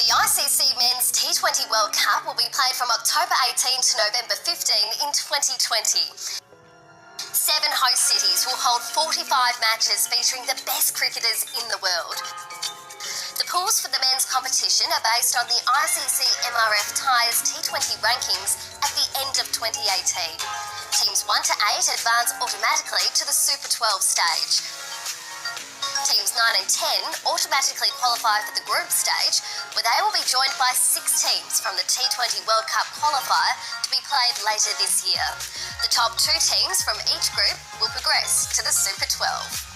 The ICC Men's T20 World Cup will be played from October 18 to November 15 in 2020. 7 host cities will hold 45 matches featuring the best cricketers in the world. The pools for the men's competition are based on the ICC MRF Ties T20 rankings at the end of 2018. Teams 1 to 8 advance automatically to the Super 12 stage. Teams 9 and 10 automatically qualify for the group stage, where they will be joined by 6 teams from the T20 World Cup qualifier to be played later this year. The top 2 teams from each group will progress to the Super 12.